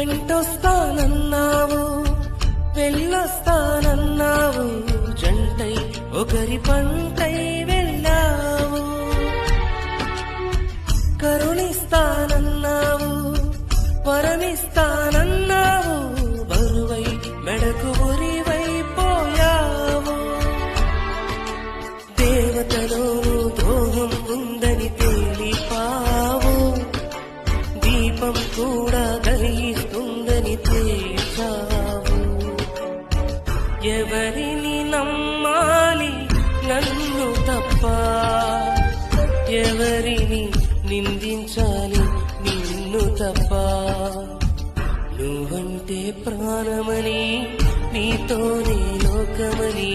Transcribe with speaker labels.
Speaker 1: వెంటొస్తానన్నావు, వెళ్ళొస్తానన్నావు, జంటై ఒకరి పంటై వెళ్ళావు. కరుణిస్తానన్నావు, వరమిస్తానన్నావు, బరువై మెడకు ఉరివైపోయావు. దేవతలోనూ ద్రోహం ఉందని తేలిపావు, దీపం కూడా దహిస్తుందని తేల్చావు. ఎవరిని నమ్మాలి నన్ను తప్ప, ఎవరిని నిందించాలి నిన్ను తప్ప. నువ్వంటే ప్రాణమని, నీతోనే లోకమని